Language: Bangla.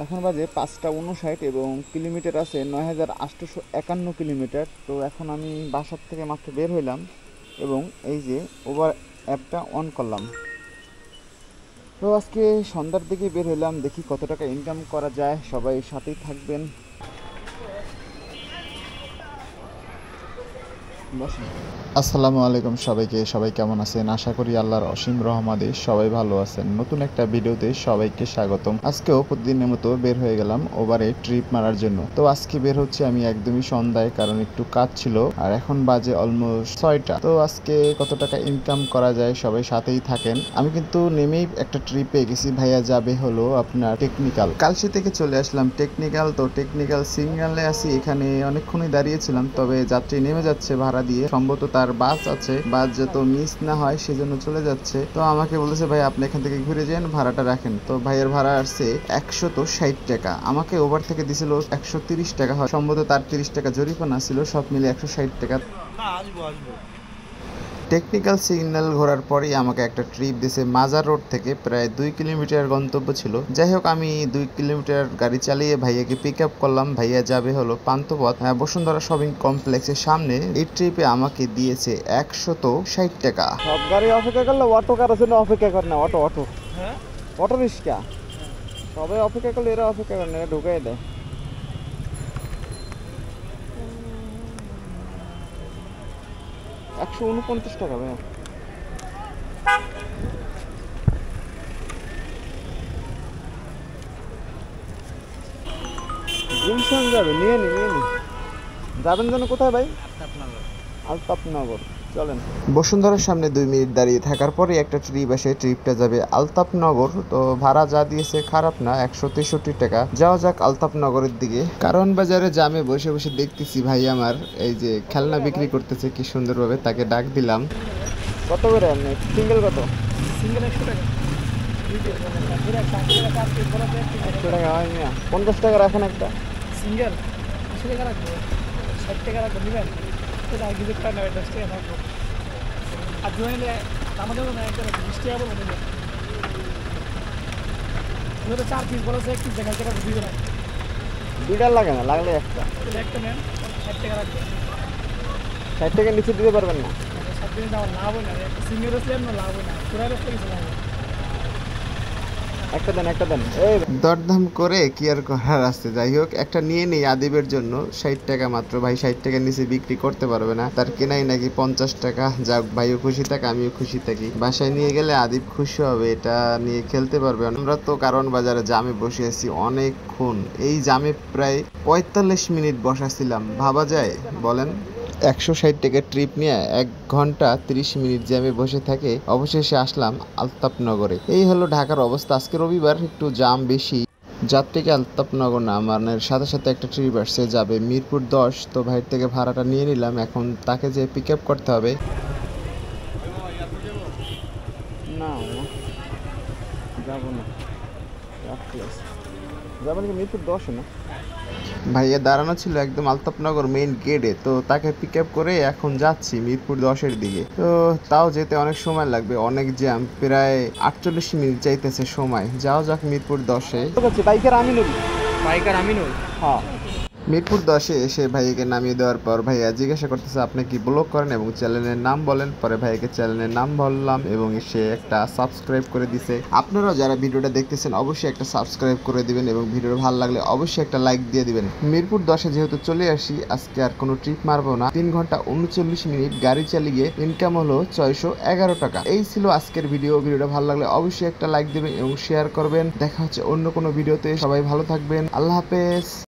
এখন বাজে 5টা 59 এবং কিলোমিটার আছে 9851 কিলোমিটার। তো এখন আমি বাসার থেকে মাত্র বের হইলাম এবং এই যে উবার অ্যাপটা অন করলাম। তো আজকে সন্ধ্যার দিকে বের হইলাম, দেখি কত টাকা ইনকাম করা যায়। সবাই সাথেই থাকবেন। আসসালামু আলাইকুম সবাইকে। সবাই কেমন আছেন? আশা করি আল্লাহর অসীম রহমতে সবাই ভালো আছেন। নতুন একটা ভিডিওতে সবাইকে স্বাগতম। আজকেও প্রতিদিনের মতো বের হয়ে গেলাম ওভারে ট্রিপ মারার জন্য। তো আজকে বের হচ্ছে আমি একদমই সন্ধ্যায়, কারণ একটু কাজ ছিল। আর এখন বাজে অলমোস্ট 6টা। তো আজকে কত টাকা ইনকাম করা যায় সবাই সাথেই থাকেন। আমি কিন্তু নেমেই একটা ট্রিপে গেছি, ভাইয়া যাবে হলো আপনার টেকনিক্যাল। কালসি থেকে চলে আসলাম টেকনিক্যাল। তো টেকনিক্যাল সিগন্যালে আছি, এখানে অনেকক্ষণই দাঁড়িয়েছিলাম। তবে যাত্রী নেমে যাচ্ছে ভাড়া দিয়ে, সম্ভবত তার বাস আছে, বাস যত মিস না হয় সেজন্য চলে যাচ্ছে। তো আমাকে বলেছে ভাই আপনি এখান থেকে ঘুরে যান, ভাড়াটা রাখেন। তো ভাইয়ের ভাড়া আসছে 160 টাকা। আমাকে ওভার থেকে দিছিল 130 টাকা, হয় সম্ভবত তার 30 টাকা জরিমানা ছিল, সব মিলে 160 টাকা। টেকনিক্যাল সিগন্যাল ঘোরার পরেই আমাকে একটা ট্রিপ দিয়েছে মাজার রোড থেকে, প্রায় 2 কিলোমিটার গন্তব্য ছিল। যাই হোক, আমি 2 কিলোমিটার গাড়ি চালিয়ে ভাইয়াকে পিক আপ করলাম। ভাইয়া যাবে হলো পান্থপথ বসুন্ধরা শপিং কমপ্লেক্সের সামনে। এই ট্রিপে আমাকে দিয়েছে 160 টাকা। সব গাড়ি অপেক্ষা করলে অটো কারোর জন্য অপেক্ষা করে না। অটো অটো হ্যাঁ, অটো রিক্সা সবাই অপেক্ষা করলে এরা অপেক্ষা করে না, এরা ঢুকাই দেয়। 149 টাকা ভাইয়া। গুলশান যাবে, নিয়ে নি। যাবেন যেন কোথায় ভাই? আলতাপনগর। চলেন। বসুন্ধরার সামনে 2 মিনিট দাঁড়িয়ে থাকার পরে একটা ট্রিপ আসে। ট্রিপটা যাবে আলতাপনগর। তো ভাড়া যা দিয়েছে খারাপ না, 163 টাকা। যাওয়া যাক আলতাপনগরের দিকে। কারণ বাজারে জামে বসে বসে দেখতেছি ভাই আমার এই যে খেলনা বিক্রি করতেছে কি সুন্দরভাবে, তাকে ডাক দিলাম। কত করে আপনি সিঙ্গেল? কত সিঙ্গেল? 100 টাকা। 100 টাকা হয় না, 50 টাকা রাখেন একটা সিঙ্গেল। 80 টাকা রাখবো, 60 টাকা রাখবো, নেবেন? আর কিছু টাকা নেবে, 10 টাকা রাখবো। আর দুটো নিলে আমাদের না একটা 20 টাকা বলবো নেবে। ওটা 4 পিস বলেছে, 1 পিস দেখা টাকা দিবে না। দুইটা লাগে না, লাগলে একটা নেন। 60 টাকা রাখবে। 60 টাকার নিচে দিতে পারবেন না? 60 টাকা দেওয়ার লাভ হয় না, সিঙ্গেল আসলে আপনার লাভ হয় না, পুরা রাস্তা কিছু লাভ হয়। একটা দেন। এই দরদাম করে কি আর করার আছে। যাই হোক, একটা নিয়ে নেই আদিবের জন্য। 60 টাকা মাত্র। ভাই 60 টাকার নিচে বিক্রি করতে পারবে না, তার কেনাই নাকি 50 টাকা। যাক, ভাইও খুশি থাকে, আমিও খুশি থাকি। বাসায় নিয়ে গেলে আদিব খুশি হবে, এটা নিয়ে খেলতে পারবে। আমরা তো কারণ বাজারে জামে বসে আছি অনেকক্ষণ। এই জামে প্রায় 45 মিনিট বসাছিলাম, ভাবা যায় বলেন? 160 টাকার ট্রিপ নিয়ে 1 ঘন্টা 30 মিনিট জ্যামে বসে থাকে। অবশেষে আসলাম আলতাপনগরে। এই হলো ঢাকার অবস্থা। আজকে রবিবার, একটু জাম বেশি। যাত্রীকে আলতাপনগর নামানোর সাথে সাথে একটা ট্রিপ আসছে, যাবে মিরপুর 10। তো ভাইয়ের থেকে ভাড়াটা নিয়ে নিলাম, এখন তাকে যে পিক আপ করতে হবে। না যাবো না, যাবেন কি মিরপুর 10 না? ভাইয়া দাঁড়ানো ছিল একদম আলতাপনগর মেইন গেটে। তো তাকে পিক আপ করে এখন যাচ্ছি মিরপুর 10-এর দিকে। তো তাও যেতে অনেক সময় লাগবে, অনেক জ্যাম, প্রায় 48 মিনিট চাইতেছে সময়। যাও যাক মিরপুর 10-এ। বাইকার আমিনুল। হ্যাঁ, মিরপুর 10-এ এসে ভাইয়াকে নামিয়ে দেওয়ার পর ভাইয়া জিজ্ঞাসা করতেছে আপনি কি ব্লগ করেন এবং চ্যানেলের নাম বলেন। পরে ভাইয়াকে চ্যানেলের নাম বললাম এবং সে একটা সাবস্ক্রাইব করে দিছে। আপনারাও যারা ভিডিওটা দেখতেছেন অবশ্যই একটা সাবস্ক্রাইব করে দিবেন এবং ভিডিও ভালো লাগলে অবশ্যই একটা লাইক দিয়ে দিবেন। মিরপুর 10-এ যেহেতু চলে আসি, আজকে আর কোনো ট্রিপ মারবো না। 3 ঘন্টা 39 মিনিট গাড়ি চালিয়ে ইনকাম হলো 611 টাকা। এই ছিল আজকের ভিডিওটা ভালো লাগলে অবশ্যই একটা লাইক দিবেন এবং শেয়ার করবেন। দেখা হচ্ছে অন্য কোনো ভিডিওতে। সবাই ভালো থাকবেন, আল্লাহ হাফেজ।